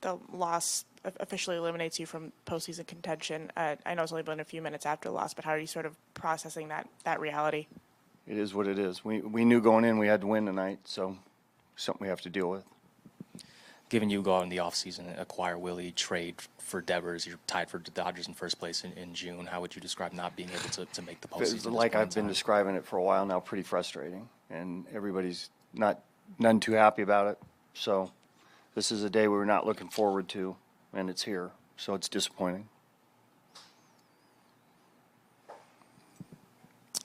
the loss officially eliminates you from postseason contention. I know it's only been a few minutes after the loss, but how are you sort of processing that reality? It is what it is. We knew going in we had to win tonight, so something we have to deal with. Given you go out in the offseason and acquire Willie, trade for Devers, you're tied for the Dodgers in first place in June. How would you describe not being able to make the postseason? Like I've been describing it for a while now, pretty frustrating, and everybody's none too happy about it. So this is a day we were not looking forward to, and it's here, so it's disappointing.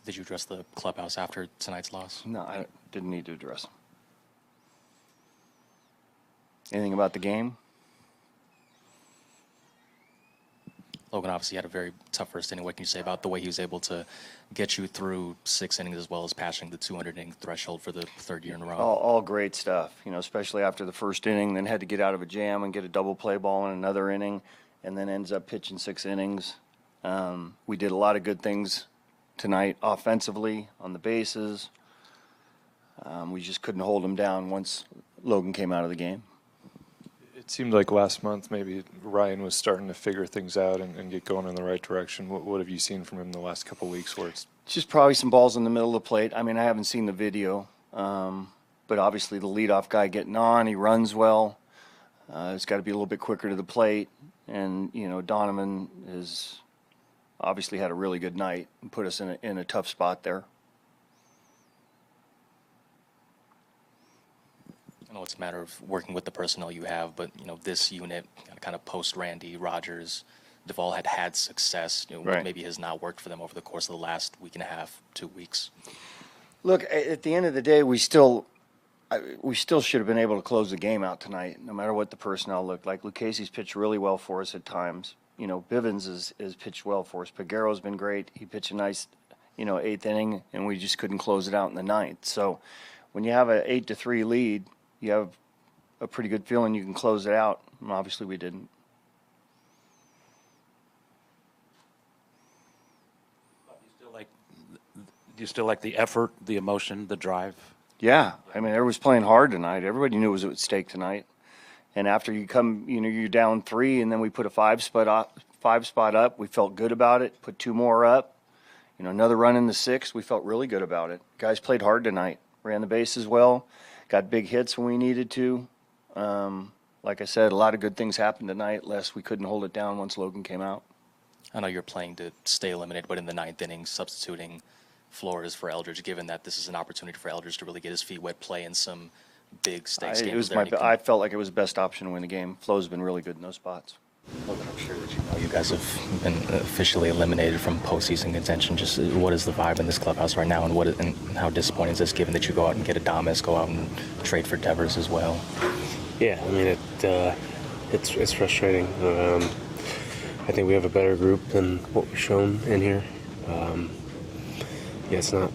Did you address the clubhouse after tonight's loss? No, I didn't need to address them. Anything about the game? Logan obviously had a very tough first inning. What can you say about the way he was able to get you through 6 innings as well as passing the 200-inning threshold for the third year in a row? All great stuff, especially after the first inning, then had to get out of a jam and get a double play ball in another inning, and then ends up pitching 6 innings. We did a lot of good things tonight offensively on the bases. We just couldn't hold him down once Logan came out of the game. It seemed like last month maybe Ryan was starting to figure things out and get going in the right direction. What have you seen from him the last couple of weeks where it's just probably some balls in the middle of the plate? I mean, I haven't seen the video, but obviously the leadoff guy getting on, he runs well. It's got to be a little bit quicker to the plate. And, Donovan has obviously had a really good night and put us in a tough spot there. I know it's a matter of working with the personnel you have, but, this unit, kind of post-Randy, Rogers, Duvall had success. Right. Maybe has not worked for them over the course of the last week and a half, 2 weeks. Look, at the end of the day, we still should have been able to close the game out tonight, no matter what the personnel looked like. Lucchese's pitched really well for us at times. Bivens has pitched well for us. Peguero's been great. He pitched a nice, 8th inning, and we just couldn't close it out in the 9th. So when you have an 8-3 lead, you have a pretty good feeling you can close it out. And obviously we didn't. Do you still like the effort, the emotion, the drive? Yeah. I mean, everybody was playing hard tonight. Everybody knew it was at stake tonight. And after you come, you're down 3, and then we put a 5 spot up. We felt good about it. Put 2 more up. Another run in the 6th. We felt really good about it. Guys played hard tonight. Ran the bases well. Got big hits when we needed to. Like I said, a lot of good things happened tonight, lest we couldn't hold it down once Logan came out. I know you're playing to stay eliminated, but in the 9th inning, substituting Flores for Eldridge, given that this is an opportunity for Eldridge to really get his feet wet, play in some big stakes games. I felt like it was the best option to win the game. Flo's been really good in those spots. Logan, I'm sure that you guys have been officially eliminated from postseason contention. Just what is the vibe in this clubhouse right now, and how disappointing is this, given that you go out and get Adames, go out and trade for Devers as well? Yeah, I mean it's frustrating. I think we have a better group than what we've shown in here. It's not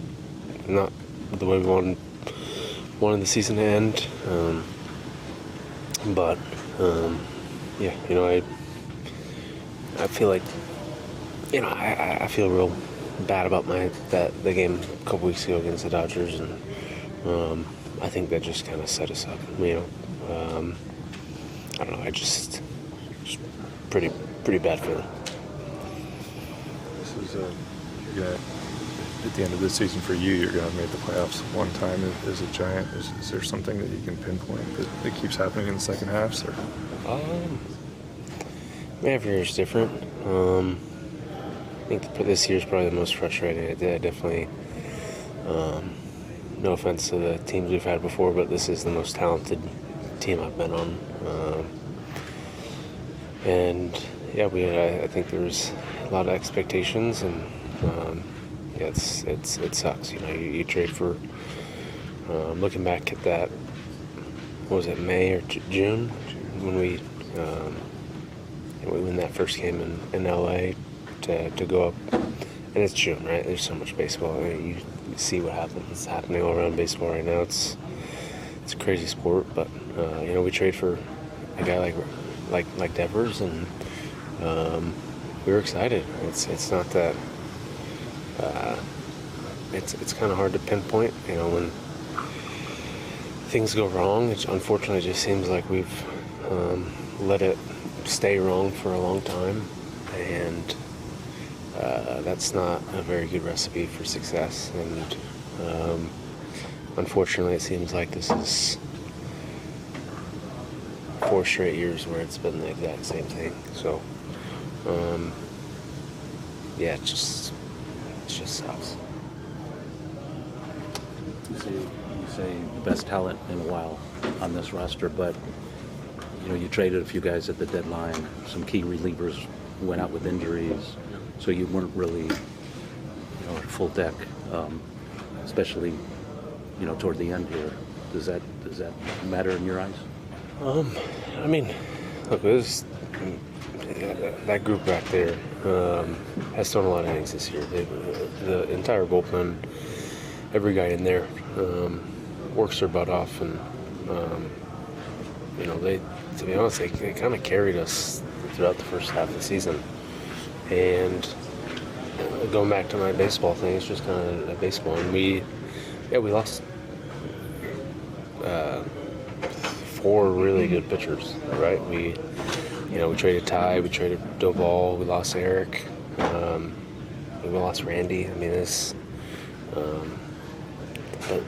the way we wanted the season to end. I feel like, I feel real bad about the game a couple weeks ago against the Dodgers, and I think that just kind of set us up. I don't know. Just pretty bad feeling. This is at the end of this season for you, you're going to make the playoffs one time as a Giant. Is there something that you can pinpoint that keeps happening in the second halves? Or? Every year is different. I think this year is probably the most frustrating. I definitely, no offense to the teams we've had before, but this is the most talented team I've been on. I think there's a lot of expectations, and it sucks. You trade for. Looking back at that, what was it, May or June, when we win that first game in LA to go up, and it's June, right? There's so much baseball. You see what happens happening all around baseball right now. It's a crazy sport, but we trade for a guy like Devers, and we were excited. It's not that. It's kind of hard to pinpoint, when things go wrong. It unfortunately just seems like we've let it stay wrong for a long time, and that's not a very good recipe for success. And unfortunately, it seems like this is 4 straight years where it's been the exact same thing. So, yeah, it just sucks. You say the best talent in a while on this roster, but you traded a few guys at the deadline. Some key relievers went out with injuries, so you weren't really at full deck, especially toward the end here. Does that matter in your eyes? I mean, look, that group back there has thrown a lot of innings this year. The entire bullpen, every guy in there works their butt off, and to be honest, they kind of carried us throughout the first half of the season. And going back to my baseball thing, it's just kind of a baseball, and we lost 4 really good pitchers, right? We traded Ty, we traded Doval, we lost Eric, we lost Randy. I mean, but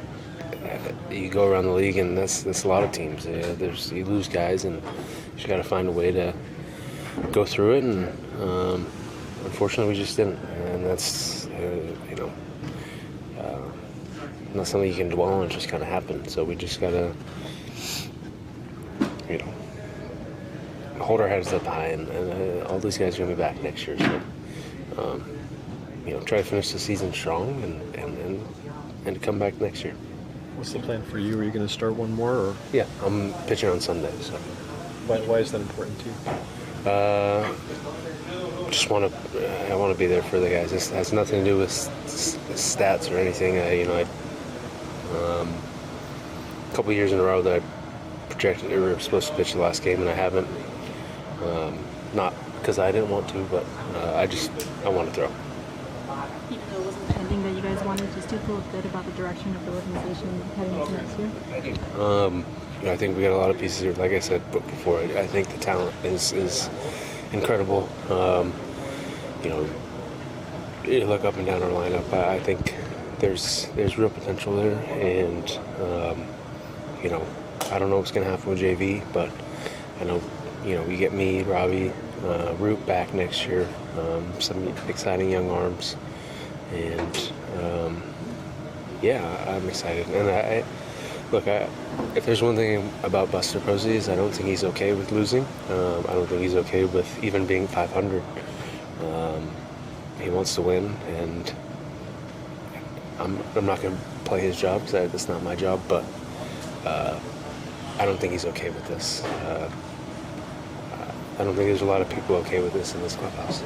you go around the league, and that's a lot of teams. You lose guys, and you just got to find a way to go through it. And unfortunately, we just didn't. And that's not something you can dwell on. It just kind of happened. So we just got to hold our heads up high, and all these guys are going to be back next year. So try to finish the season strong and come back next year. What's the plan for you? Are you going to start one more? Or? Yeah, I'm pitching on Sunday. So Why is that important to you? Just want to be there for the guys. This has nothing to do with stats or anything. A couple years in a row that I projected we were supposed to pitch the last game, and I haven't. Not because I didn't want to, but I want to throw. Even though it wasn't the ending that you guys wanted, do you still feel good about the direction of the organization heading into next year? I think we got a lot of pieces here. Like I said before, I think the talent is incredible. You look up and down our lineup. I think there's real potential there, and I don't know what's going to happen with JV, but I know we get me, Robbie, Root back next year. Some exciting young arms, and I'm excited. And if there's one thing about Buster Posey is I don't think he's okay with losing. I don't think he's okay with even being 500. He wants to win, and I'm not going to play his job because that's not my job. But I don't think he's okay with this. I don't think there's a lot of people okay with this in this clubhouse.